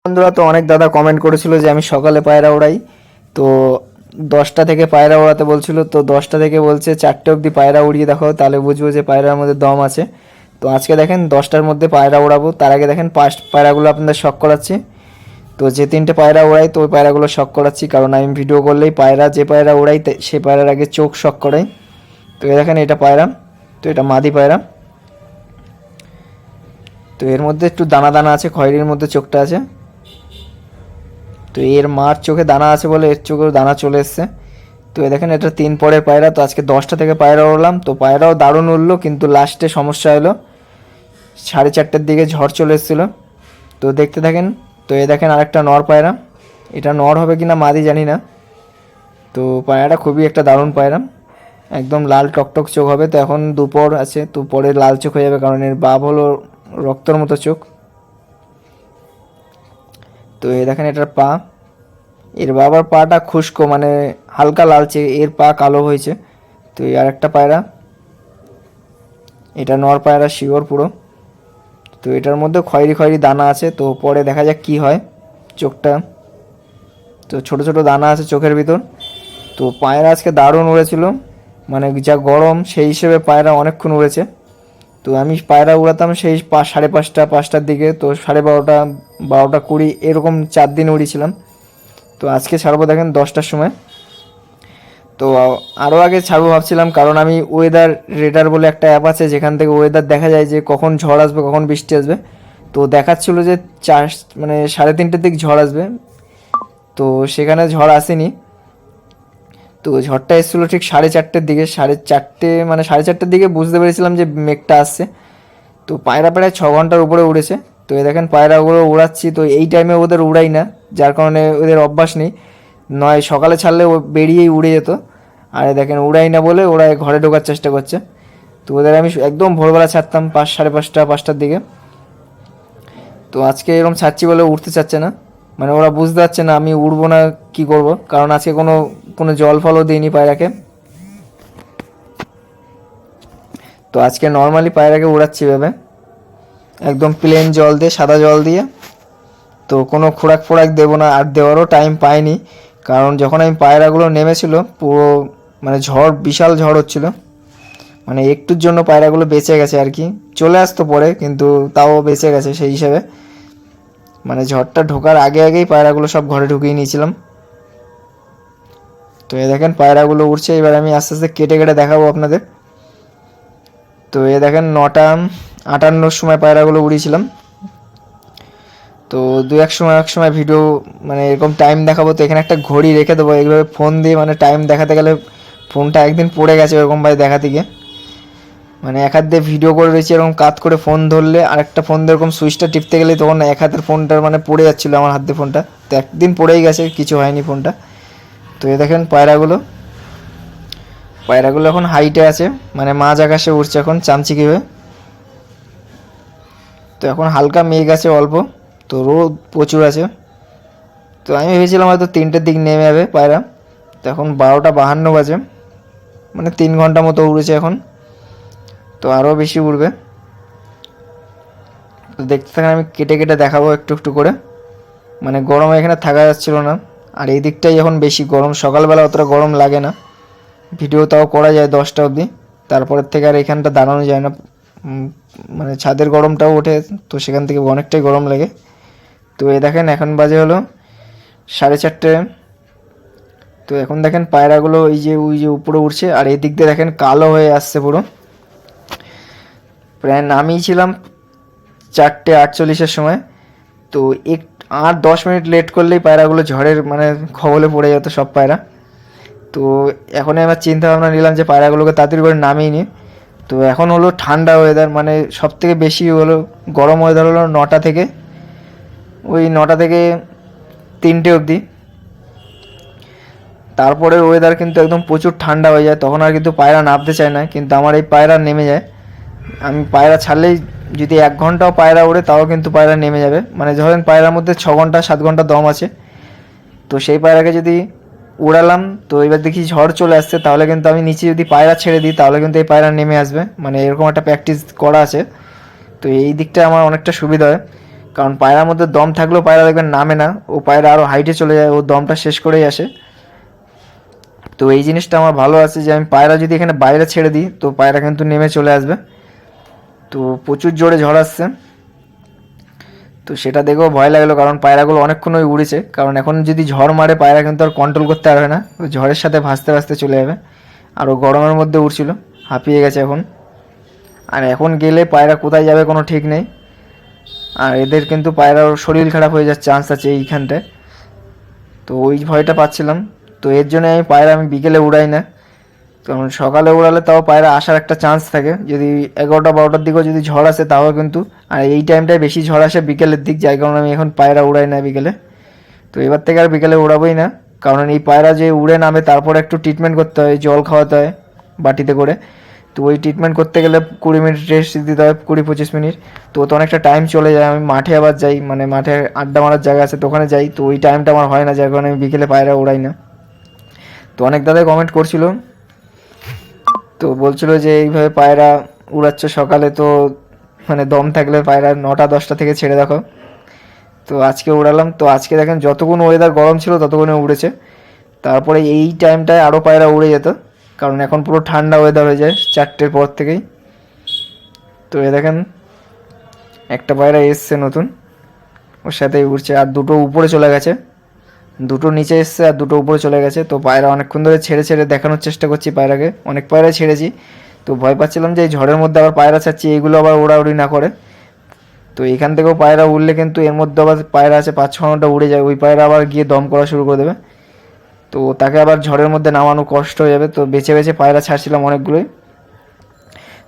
বন্ধুরা, তো অনেক দাদা কমেন্ট করেছিল যে আমি সকালে পায়রা ওড়াই। তো 10টা থেকে পায়রা ওড়াতে বলছিল, তো 10টা থেকে বলছে 4টে অবধি পায়রা উড়িয়ে দেখো, তাহলে বুঝবো যে পায়রার মধ্যে দম আছে। তো আজকে দেখেন 10টার মধ্যে পায়রা ওড়াবো, তার আগে দেখেন পায়রাগুলো আপনাদের শখ করাচ্ছি। তো যে 3টে পায়রা ওড়াই, তো ওই পায়রাগুলো শখ করাচ্ছি, কারণ আমি ভিডিও করলেই যে পায়রা ওড়াই সে পায়রার আগে চোখ শখ করাই। তো এই দেখেন এটা পায়রা, তো এটা মাদি পায়রা। তো এর মধ্যে একটু দানা দানা আছে, খয়েরির মধ্যে চোখটা আছে। তো এর মার চোখে দানা আছে বলে এর চোখেও দানা চলে এসছে। তো এই দেখেন এটা 3 পরের পায়রা। তো আজকে 10টা থেকে পায়রা উড়লাম, তো পায়রাও দারুণ উড়লো, কিন্তু লাস্টে সমস্যা হলো 4:30টার দিকে ঝড় চলে এসেছিলো। তো দেখতে থাকেন। তো এই দেখেন আরেকটা নর পায়রা, এটা নর হবে কি না মাদি জানি না। তো পায়রাটা খুবই একটা দারুণ পায়রা, একদম লাল টকটক চোখ হবে। তো এখন দুপুর আছে, তো পরে লাল চোখ হয়ে যাবে, কারণ এর বাপ হলো রক্তর মতো চোখ। তো এই দেখেন এটার পা, এর বাবার পাটা খুস্কো, মানে হালকা লালচে, এর পা কালো হয়েছে। তো এই আরেকটা পায়রা, এটা নর পায়রা শিওর পুরো। তো এটার মধ্যে খয়েরি খয়েরি দানা আছে, তো পরে দেখা যাক কি হয় চোখটা। তো ছোট ছোট দানা আছে চোখের ভিতর। তো পায়রা আজকে দারুণ উড়েছিল, মানে যা গরম সেই হিসেবে পায়রা অনেকক্ষণ উড়েছে। তো আমি পায়রা উড়াতাম সেই 5:30, 5টার দিকে। তো 12:30, 12টা 20 এরকম 4 দিন উড়িয়েছিলাম। তো আজকে ছাড়বো দেখেন 10টার সময়। তো আরও আগে ছাড়বো ভাবছিলাম, কারণ আমি ওয়েদার রেডার বলে একটা অ্যাপ আছে, যেখান থেকে ওয়েদার দেখা যায় যে কখন ঝড় আসবে কখন বৃষ্টি আসবে। তো দেখাচ্ছিলো যে 3:30টার দিক ঝড় আসবে, তো সেখানে ঝড় আসেনি। তো ঝড়টা এসেছিলো ঠিক 4:30টার দিকে, 4:30 মানে 4:30টার দিকে বুঝতে পেরেছিলাম যে মেঘটা আসছে। তো পায়রা প্রায় 6 ঘন্টার উপরে উড়েছে। তো এই দেখেন পায়রাগুলো উড়াচ্ছি, তো এই টাইমে ওদের উড়াই না, যার কারণে ওদের অভ্যাস নেই। নয় সকালে ছাড়লে ও বেরিয়েই উড়ে যেত, আর দেখেন উড়াই না বলে ওরা ঘরে ঢোকার চেষ্টা করছে। তো ওদের আমি একদম ভোরবেলা ছাড়তাম 5, 5:30, 5টার দিকে। তো আজকে এরকম ছাড়ছি বলে উঠতে চাচ্ছে না, মানে ওরা বুঝতে পারছে না আমি উড়বো না কি করব, কারণ আজকে কোনো কোনো জল ফলও দিইনি পায়রাকে। তো আজকে নর্মালি পায়রাকে উড়াচ্ছি ভেবে, একদম প্লেন জল দিয়ে, সাদা জল দিয়ে। তো কোনো খোরাক ফোরাক দেবো না, আর দেওয়ারও টাইম পাইনি, কারণ যখন আমি পায়রাগুলো নেমেছিল পুরো মানে ঝড়, বিশাল ঝড় হচ্ছিল। মানে একটুর জন্য পায়রাগুলো বেঁচে গেছে আর কি, চলে আসতো পরে, কিন্তু তাও বেঁচে গেছে সেই হিসেবে। মানে ঝড়টা ঢোকার আগে আগেই পায়রাগুলো সব ঘরে ঢুকিয়ে নিয়েছিলাম। তো এ দেখেন পায়রাগুলো উড়ছে, এবার আমি আস্তে আস্তে কেটে কেটে দেখাবো আপনাদের। তো এ দেখেন 9:58 সময় পায়রাগুলো উড়িয়েছিলাম। তো এক সময় ভিডিও মানে এরকম টাইম দেখাবো, তো এখানে একটা ঘড়ি রেখে দেবো, এইভাবে ফোন দিয়ে মানে টাইম দেখাতে গেলে ফোনটা একদিন পড়ে গেছে এরকমভাবে দেখাতে গিয়ে, মানে এক হাত দিয়ে ভিডিও করে রয়েছে, এরকম কাত করে ফোন ধরলে আরেকটা ফোন দিয়ে এরকম সুইচটা টিপতে গেলে তখন এক হাতের ফোনটার মানে পড়ে যাচ্ছিলো আমার হাত দিয়ে ফোনটা। তো একদিন পড়েই গেছে, কিছু হয়নি ফোনটা। তো এ দেখেন পায়রাগুলো এখন হাইটে আছে, মানে মাঝ আকাশে উঠছে এখন চামচিকি হয়ে। তো এখন হালকা মেঘ আছে অল্প, তো রোদ প্রচুর আছে। তো আমি ভেবেছিলাম হয়তো 3টের দিক নেমে যাবে পায়রা। তো এখন 12:52 বাজে, মানে 3 ঘন্টা মতো উড়েছে এখন, তো আরও বেশি উড়বে। তো দেখতে থাকেন, আমি কেটে কেটে দেখাবো একটু একটু করে। মানে গরমে এখানে থাকা যাচ্ছিল না, আর এই দিকটাই এখন বেশি গরম, সকালবেলা অতটা গরম লাগে না, ভিডিও তাও করা যায় 10টা অবধি, তারপরের থেকে আর এখানটা দাঁড়ানো যায় না। মানে ছাদের গরমটাও ওঠে, তো সেখান থেকে অনেকটাই গরম লাগে। তো এই দেখেন এখন বাজে হলো 4:30। তো এখন দেখেন পায়রাগুলো ওই যে উপরে উঠছে, আর এই দিক দিয়ে দেখেন কালো হয়ে আসছে পুরো। প্রায় নামিয়েছিলাম 4:48-এর সময়। তো আর 10 মিনিট লেট করলেই পায়রাগুলো ঝড়ের মানে খবলে পড়ে যেত সব পায়রা। তো এখনই আমার চিন্তা ভাবনা নিলাম যে পায়রাগুলোকে তাড়াতাড়ি করে নামিয়ে নিই। তো এখন হলো ঠান্ডা ওয়েদার, মানে সব থেকে বেশি হলো গরম ওয়েদার হলো 9টা থেকে, ওই 9টা থেকে 3টে অবধি। তারপরে ওয়েদার কিন্তু একদম প্রচুর ঠান্ডা হয়ে যায়, তখন আর কিন্তু পায়রা নামতে চায় না, কিন্তু আমার এই পায়রা নেমে যায়। আমি পায়রা ছাড়লেই যদি 1 ঘন্টাও পায়রা ওড়ে তাও কিন্তু পায়রা নেমে যাবে। মানে ধরেন পায়রার মধ্যে 6 ঘন্টা 7 ঘন্টা দম আছে, তো সেই পায়রাকে যদি উড়ালাম, তো এবার দেখি ঝড় চলে আসছে, তাহলে কিন্তু আমি নিচে যদি পায়রা ছেড়ে দিই তাহলে কিন্তু এই পায়রা নেমে আসবে, মানে এরকম একটা প্র্যাকটিস করা আছে। তো এই দিকটা আমার অনেকটা সুবিধা হয়, কারণ পায়রার মধ্যে দম থাকলেও পায়রা দেখবেন নামে না, ও পায়রা আরও হাইটে চলে যায়, ও দমটা শেষ করেই আসে। তো এই জিনিসটা আমার ভালো আছে যে আমি পায়রা যদি এখানে বাইরে ছেড়ে দিই তো পায়রা কিন্তু নেমে চলে আসবে। তো প্রচুর জোরে ঝড় আসছে, তো সেটা দেখেও ভয় লাগলো, কারণ পায়রাগুলো অনেকক্ষণ ওই উড়েছে। কারণ এখন যদি ঝড় মারে পায়রা কিন্তু আর কন্ট্রোল করতে পারবে না, ওই ঝড়ের সাথে ভাসতে ভাসতে চলে যাবে। আর ও গরমের মধ্যে উড়ছিল, হাঁপিয়ে গেছে এখন। আর এখন গেলে পায়রা কোথায় যাবে কোনো ঠিক নেই। আর এদের কিন্তু পায়রার শরীর খারাপ হয়ে যাওয়ার চান্স আছে এইখানটায়, তো ওই ভয়টা পাচ্ছিলাম। তো এর জন্য আমি বিকেলে উড়াই না, কারণ সকালে উড়ালে তাও পায়রা আসার একটা চান্স থাকে। যদি 11টা 12টার দিকেও যদি ঝড় আসে তাও কিন্তু, আর এই টাইমটায় বেশি ঝড় আসে বিকেলের দিক, যার কারণে আমি এখন পায়রা উড়াই না বিকেলে। তো এবার থেকে আর বিকেলে উড়াবোই না, কারণ এই পায়রা যে উড়ে নামে তারপর একটু ট্রিটমেন্ট করতে হয়, জল খাওয়াতে হয় বাটিতে করে। তো ওই ট্রিটমেন্ট করতে গেলে 20 মিনিট রেস্ট দিতে হয়, 20-25 মিনিট। তো তো অনেকটা টাইম চলে যায়। আমি মাঠে আবার যাই, মানে মাঠে আড্ডা মারার জায়গা আছে তো ওখানে যাই, তো ওই টাইমটা আমার হয় না, যার কারণে আমি বিকেলে পায়রা উড়াই না। তো অনেক দাদাই কমেন্ট করছিল, তো বলছিল যে এইভাবে পায়রা উড়াচ্ছ সকালে, তো মানে দম থাকলে পায়রা 9টা 10টা থেকে ছেড়ে দেখো। তো আজকে উড়ালাম, তো আজকে দেখেন যতক্ষণ ওয়েদার গরম ছিল ততক্ষণে উড়েছে। তারপরে এই টাইমটায় আরও পায়রা উড়ে যেত, কারণ এখন পুরো ঠান্ডা ওয়েদার হয়ে যায় 4টের পর থেকেই। তো এ দেখেন একটা পায়রা এসছে নতুন, ওর সাথেই উড়ছে। আর দুটো উপরে চলে গেছে, দুটো নিচে এসছে আর দুটো উপরে চলে গেছে। তো পায়রা অনেকক্ষণ ধরে ছেড়ে ছেড়ে দেখানোর চেষ্টা করছি পায়রাকে, অনেক পায়রা ছেড়েছি। তো ভয় পাচ্ছিলাম যে এই ঝড়ের মধ্যে আবার পায়রা ছাড়ছি, এইগুলো আবার ওড়াউড়ি না করে। তো এখান থেকেও পায়রা উড়লে কিন্তু এর মধ্যে আবার পায়রা আছে 5-6টা উড়ে যায়, ওই পায়রা আবার গিয়ে দম করা শুরু করে দেবে। তো তাকে আবার ঝড়ের মধ্যে নামানো কষ্ট হয়ে যাবে। তো বেছে বেছে পায়রা ছাড়ছিলাম অনেকগুলোই।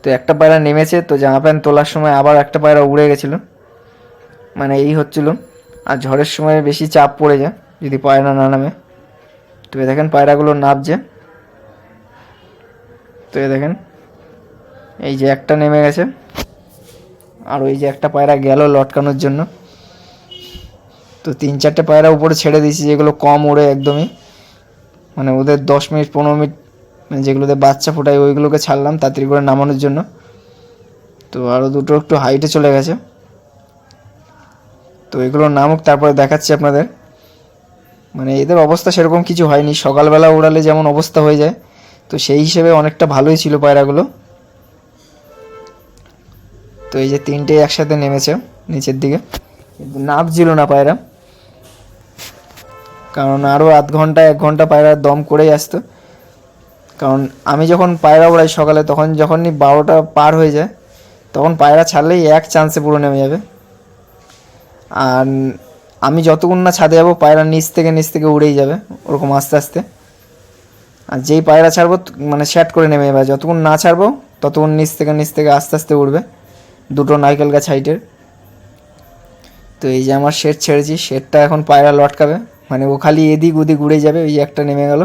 তো একটা পায়রা নেমেছে, তো জামা প্যান্ট তোলার সময় আবার একটা পায়রা উড়ে গেছিলো, মানে এই হচ্ছিল। আর ঝড়ের সময় বেশি চাপ পড়ে যায় যদি পায়রা না নামে। তো এ দেখেন পায়রাগুলো নামছে, তো এ দেখেন এই যে একটা নেমে গেছে, আর ওই যে একটা পায়রা গেল লটকানোর জন্য। তো 3-4টে পায়রা উপরে ছেড়ে দিয়েছি, যেগুলো কম ওড়ে একদমই, মানে ওদের 10 মিনিট 15 মিনিট মানে যেগুলোতে বাচ্চা ফোটায় ওইগুলোকে ছাড়লাম তাড়াতাড়ি করে নামানোর জন্য। তো আরও দুটো একটু হাইটে চলে গেছে, তো এগুলো নামুক তারপরে দেখাচ্ছি আপনাদের। মানে এদের অবস্থা সেরকম কিছু হয়নি, সকালবেলা উড়ালে যেমন অবস্থা হয়ে যায়, তো সেই হিসেবে অনেকটা ভালোই ছিল পায়রাগুলো। তো এই যে 3টে একসাথে নেমেছে নিচের দিকে, কিন্তু নামছিল না পায়রা, কারণ আরও আধ ঘন্টা 1 ঘন্টা পায়রা দম করেই আসতো। কারণ আমি যখন পায়রা উড়াই সকালে, তখন যখনই 12টা পার হয়ে যায় তখন পায়রা ছাড়লেই এক চান্সে পুরো নেমে যাবে। আর আমি যতক্ষণ না ছাদে যাবো পায়রা নিচ থেকে উড়েই যাবে ওরকম আস্তে আস্তে। আর যেই পায়রা ছাড়বো মানে শ্যাট করে নেমে যাবে, যতক্ষণ না ছাড়বো ততক্ষণ নিচ থেকে আস্তে আস্তে উড়বে। দুটো নারকেল গাছ হাইটের। তো এই যে আমার শেড ছেড়েছি, শেডটা এখন পায়রা লটকাবে, মানে ও খালি এদিক ওদিক উড়ে যাবে। ওই একটা নেমে গেল।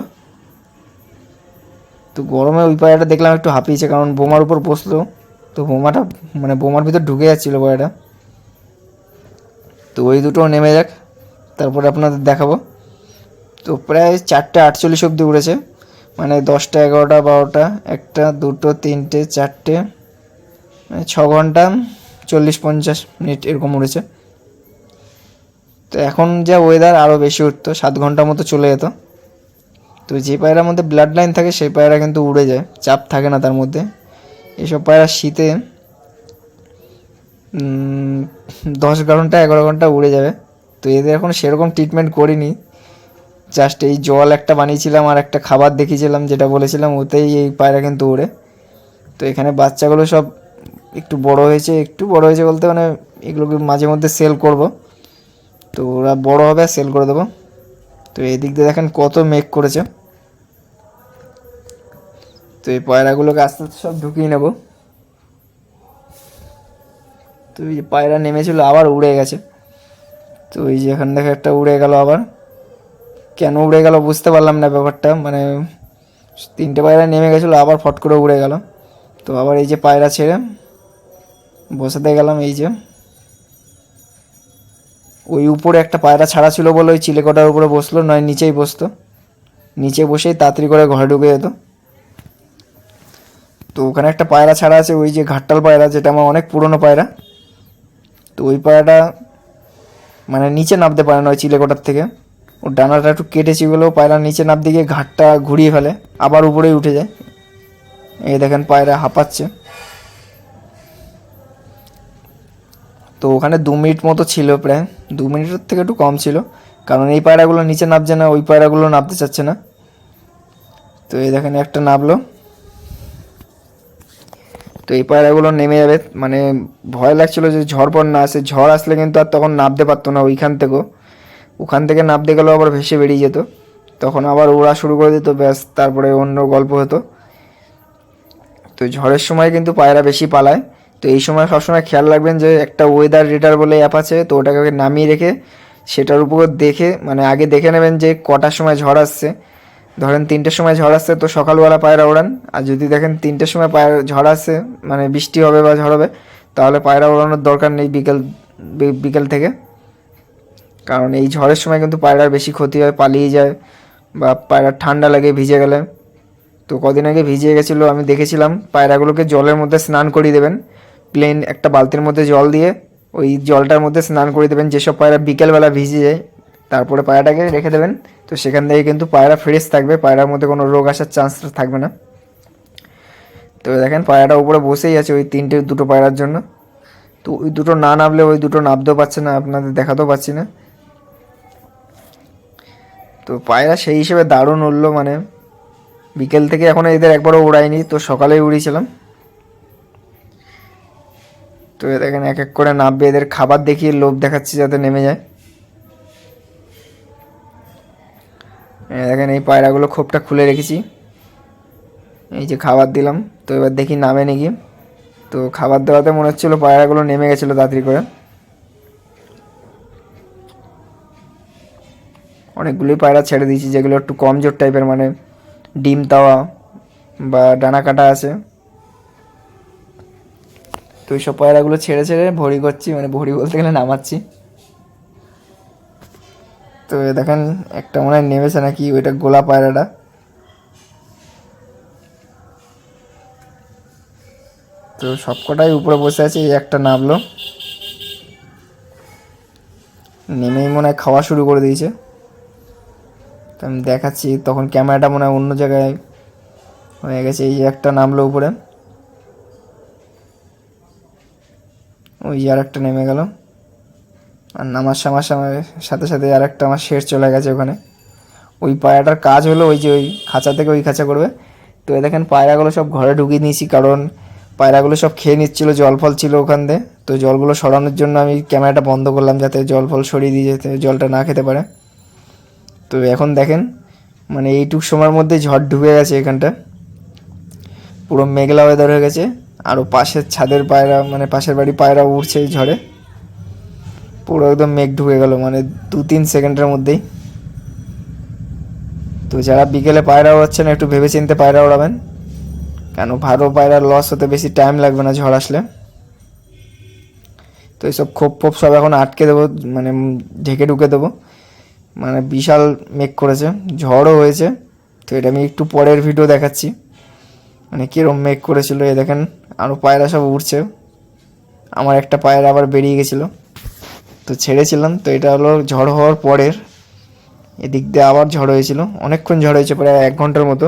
তো গরমে ওই পায়রাটা দেখলাম একটু হাঁপিয়েছে, কারণ বোমার উপর বসলো, তো বোমাটা মানে বোমার ভিতর ঢুকে যাচ্ছিলো পায়রাটা। তো ওই দুটো নেমে যাক, তারপরে আপনাদের দেখাবো। তো প্রায় 4:48 অবধি উড়েছে, মানে 10টা 11টা 12টা 1টা 2টো 3টে 4টে, মানে 6 ঘন্টা 40-50 মিনিট এরকম উড়েছে। তো এখন যা ওয়েদার আরও বেশি উঠতো, 7 ঘন্টা মতো চলে যেত। তো যে পায়রার মধ্যে ব্লাড লাইন থাকে সেই পায়রা কিন্তু উড়ে যায়, চাপ থাকে না তার মধ্যে। এসব পায়রা শীতে 10 ঘন্টা 11 ঘন্টা উড়ে যাবে। তো এদের এখন সেরকম ট্রিটমেন্ট করিনি, জাস্ট এই জল একটা বানিয়েছিলাম আর একটা খাবার দেখিয়েছিলাম, যেটা বলেছিলাম ওতেই এই পায়রা কিন্তু উড়ে। তো এখানে বাচ্চাগুলো সব একটু বড় হয়েছে বলতে মানে এগুলোকে মাঝে মধ্যে সেল করব। তো ওরা বড় হবে আর সেল করে দেবো। তো এই দিক দিয়ে দেখেন কত মেঘ করেছে। তো এই পায়রাগুলোকে আস্তে আস্তে সব ঢুকিয়ে নেব। তো এই যে পায়রা নেমেছিল আবার উড়ে গেছে। তো এই যে এখান থেকে একটা উড়ে গেল, আবার কেন উড়ে গেল বুঝতে পারলাম না ব্যাপারটা, মানে 3টে পায়রা নেমে গেছিলো আবার ফট করে উড়ে গেল। তো আবার এই যে পায়রা ছেড়ে বসাতে গেলাম, এই যে ওই উপরে একটা পায়রা ছাড়া ছিল বলে ওই চিলেকোটার উপরে বসলো, নয় নিচেই বসতো, নিচে বসেই তাড়াতাড়ি করে ঘরে ঢুকে যেত। তো ওখানে একটা পায়রা ছাড়া আছে, ওই যে ঘাট্টাল পায়রা, যেটা আমার অনেক পুরনো পায়রা। তো ওই পায়রাটা মানে নিচে নামতে পারে না ওই চিলেকোঠার থেকে। ওর ডানাটা একটু কেটেছি বলেও পায়রা নিচে নামতে গিয়ে ঘাটটা ঘুরিয়ে ফেলে, আবার উপরেই উঠে যায়। এই দেখেন পায়রা হাঁপাচ্ছে। তো ওখানে 2 মিনিট মতো ছিল, প্রায় 2 মিনিটের থেকে একটু কম ছিল, কারণ এই পায়রাগুলো নিচে নামছে না, ওই পায়রাগুলো নামতে চাচ্ছে না। তো এই দেখেন একটা নামলো। তো এই পায়রাগুলো নেমে যাবে, মানে ভয় লাগছিলো যে ঝড় পর না আসে, ঝড় আসলে কিন্তু আর তখন নামতে পারতো না ওইখান থেকেও, ওখান থেকে নামতে গেলেও আবার ভেসে বেরিয়ে যেত, তখন আবার ওড়া শুরু করে দিত, ব্যাস তারপরে অন্য গল্প হতো। তো ঝড়ের সময় কিন্তু পায়রা বেশি পালায়। তো এই সময় সবসময় খেয়াল রাখবেন যে একটা ওয়েদার রেডার বলে অ্যাপ আছে, তো ওটাকে নামিয়ে রেখে সেটার উপর দেখে, মানে আগে দেখে নেবেন যে কটার সময় ঝড় আসছে। ধরেন 3টের সময় ঝড় আসছে, তো সকালবেলা পায়রা ওড়ান। আর যদি দেখেন 3টের সময় পায়রা ঝড় আসছে, মানে বৃষ্টি হবে বা ঝড় হবে, তাহলে পায়রা ওড়ানোর দরকার নেই বিকেল থেকে। কারণ এই ঝড়ের সময় কিন্তু পায়রার বেশি ক্ষতি হয়, পালিয়ে যায়, বা পায়রার ঠান্ডা লাগে ভিজে গেলে। তো কদিন আগে ভিজে গেছিলো, আমি দেখেছিলাম। পায়রাগুলোকে জলের মধ্যে স্নান করিয়ে দেবেন, প্লেন একটা বালতির মধ্যে জল দিয়ে ওই জলটার মধ্যে স্নান করে দেবেন, যেসব পায়রা বিকেলবেলা ভিজে যায়, তারপরে পায়রাটাকে রেখে দেবেন। তো সেখান থেকে কিন্তু পায়রা ফ্রেশ থাকবে, পায়রার মধ্যে কোনো রোগ আসার চান্স থাকবে না। তো দেখেন পায়রাটা উপরে বসেই আছে ওই 2টো পায়রার জন্য। তো ওই দুটো না নামলে ওই দুটো নামতেও পারছে না, আপনাদের দেখাতেও পাচ্ছি না। তো পায়রা সেই হিসেবে দারুণ উঠলো, মানে বিকেল থেকে এখনও এদের একবারও উড়াইনি, তো সকালেই উড়িয়েছিলাম। তো দেখেন এক এক করে নামবে, এদের খাবার দেখিয়ে লোভ দেখাচ্ছি যাতে নেমে যায়। দেখেন এই পায়রাগুলো খোপটা খুলে রেখেছি, এই যে খাবার দিলাম। তো এবার দেখি নামে নাকি। তো খাবার দেওয়াতে মনে হচ্ছিলো পায়রাগুলো নেমে গেছিলো তাড়াতাড়ি করে। অনেকগুলোই পায়রা ছেড়ে দিয়েছি যেগুলো একটু কম জোর টাইপের, মানে ডিম তাওয়া বা ডানা কাটা আছে। তো ওই সব পায়রাগুলো ছেড়ে ছেড়ে ভরি করছি, মানে ভরি বলতে গেলে নামাচ্ছি। তো দেখেন একটা মনে হয় নেমেছে নাকি, ওইটা গোলা পায়রাটা। তো সবকটাই উপরে বসে আছে, এই একটা নামলো, নেমেই মনে হয় খাওয়া শুরু করে দিয়েছে। তো আমি দেখাচ্ছি, তখন ক্যামেরাটা মনে হয় অন্য জায়গায় হয়ে গেছে। এই যে একটা নামলো উপরে, ওই যে আর একটা নেমে গেল, আর নামার সাথে সাথে আর একটা আমার শের চলে গেছে ওখানে। ওই পায়রাটার কাজ হলো ওই যে ওই খাঁচা থেকে ওই খাঁচা করবে। তো দেখেন পায়রাগুলো সব ঘরে ঢুকিয়ে নিয়েছি, কারণ পায়রাগুলো সব খেয়ে নিচ্ছিলো, জল ফল ছিল ওখান দিয়ে। তো জলগুলো সরানোর জন্য আমি ক্যামেরাটা বন্ধ করলাম, যাতে জল ফল সরিয়ে দিয়ে যেতে জলটা না খেতে পারে। তো এখন দেখেন মানে এইটুক সময়ের মধ্যে ঝড় ঢুকে গেছে এখানটা, পুরো মেঘলা ওয়েদার হয়ে গেছে। আরও পাশের ছাদের পায়রা, মানে পাশের বাড়ি পায়রা উড়ছে এই ঝড়ে, পুরো একদম মেঘ ঢুকে গেল, মানে 2-3 সেকেন্ডের মধ্যেই। তো যারা বিকেলে পায়রা ওড়াচ্ছেন একটু ভেবে চিনতে পায়রা ওড়াবেন, কেন ভালো পায়রার লস হতে বেশি টাইম লাগবে না ঝড় আসলে। তো এইসব খোপ সব এখন আটকে দেবো, মানে ঢেকে ঢুকে দেবো। মানে বিশাল মেঘ করেছে, ঝড়ও হয়েছে। তো এটা আমি একটু পরের ভিডিও দেখাচ্ছি, মানে কীরকম মেঘ করেছিল। এ দেখেন আরও পায়রা সব উঠছে, আমার একটা পায়রা আবার বেরিয়ে গেছিলো, তো ছেড়েছিলাম। তো এটা হলো ঝড় হওয়ার পরের, এদিক দিয়ে আবার ঝড় হয়েছিল, অনেকক্ষণ ঝড় হয়েছে, প্রায় 1 ঘন্টার মতো।